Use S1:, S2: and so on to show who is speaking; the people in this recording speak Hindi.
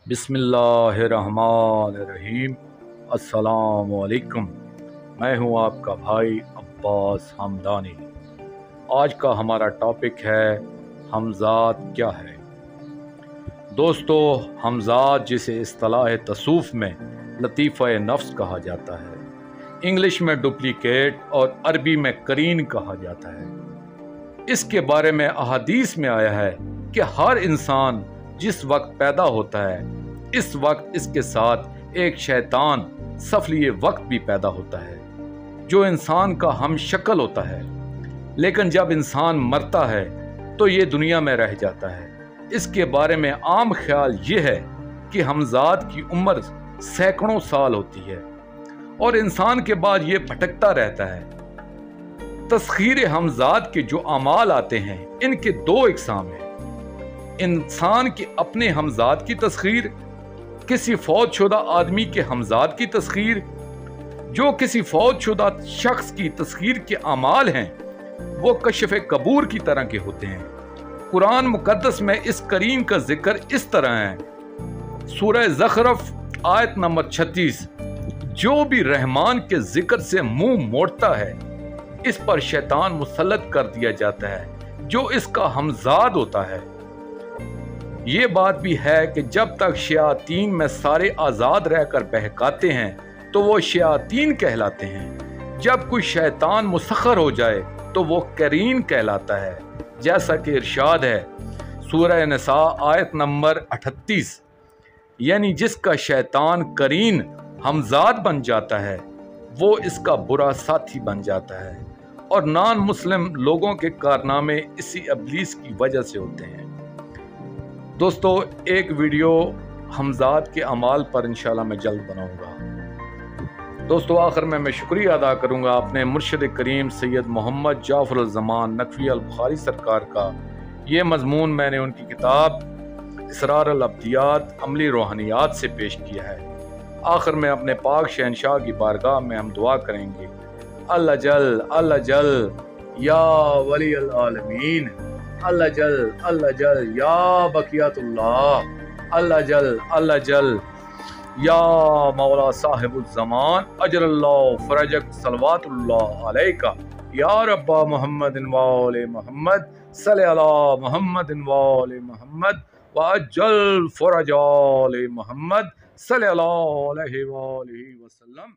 S1: बिस्मिल्लाहिर्रहमानिर्रहीम। अस्सलामुअलैकुम। मैं हूं आपका भाई अब्बास हमदानी। आज का हमारा टॉपिक है हमज़ाद क्या है। दोस्तों, हमज़ाद जिसे इस्तिलाह तसूफ़ में लतीफ़ा नफ्स कहा जाता है, इंग्लिश में डुप्लीकेट और अरबी में करीन कहा जाता है। इसके बारे में अहादीस में आया है कि हर इंसान जिस वक्त पैदा होता है इस वक्त इसके साथ एक शैतान सफली वक्त भी पैदा होता है जो इंसान का हम शक्ल होता है, लेकिन जब इंसान मरता है तो ये दुनिया में रह जाता है। इसके बारे में आम ख्याल ये है कि हमज़ाद की उम्र सैकड़ों साल होती है और इंसान के बाद ये भटकता रहता है। तस्खीर हमज़ाद के जो अमाल आते हैं इनके दो इकसाम हैं। इंसान के अपने हमज़ाद की तस्खीर, किसी फौतशुदा आदमी के हमज़ाद की तस्खीर। जो किसी फौतशुदा शख्स की तस्खीर के अमाल हैं वो कशफ़े कबूर की तरह के होते हैं। कुरान मुकद्दस में इस करीम का जिक्र इस तरह है। सूरह ज़खरफ आयत नंबर 36, जो भी रहमान के जिक्र से मुंह मोड़ता है इस पर शैतान मुसल्लत कर दिया जाता है जो इसका हमज़ाद होता है। ये बात भी है कि जब तक शयातीन में सारे आज़ाद रहकर बहकाते हैं तो वो शयातीन कहलाते हैं। जब कोई शैतान मुसख्खर हो जाए तो वो करीन कहलाता है, जैसा कि इरशाद है सूरह निसा आयत नंबर 38, यानी जिसका शैतान करीन हमज़ाद बन जाता है वो इसका बुरा साथी बन जाता है और नॉन मुस्लिम लोगों के कारनामे इसी इब्लीस की वजह से होते हैं। दोस्तों, एक वीडियो हमज़ाद के अमाल पर इंशाल्लाह मैं जल्द बनाऊंगा। दोस्तों, आखिर में मैं शुक्रिया अदा करूंगा अपने मुर्शिद करीम सैयद मोहम्मद जाफ़र अल ज़मान नकवी अल बुखारी सरकार का। ये मजमून मैंने उनकी किताब इसरार अल अब्दियात अमली रूहानियात से पेश किया है। आखिर में अपने पाक शहनशाह की बारगाह में हम दुआ करेंगे, अल्लाह जल या वली अल आलमीन, अल्लाह जल या बकियातुल्लाह, अल्लाह जल या मौला साहिबुज़्ज़मान, अजरल्लाहु फरजक, सलवातुल्लाह अलैका या रब्बा मुहम्मदिन व आले मुहम्मद, सल्ली अला मुहम्मदिन व आले मुहम्मद व अज्जल फरज आले मुहम्मद, सल्ली अला अलैहि व आलिहि वसल्लम।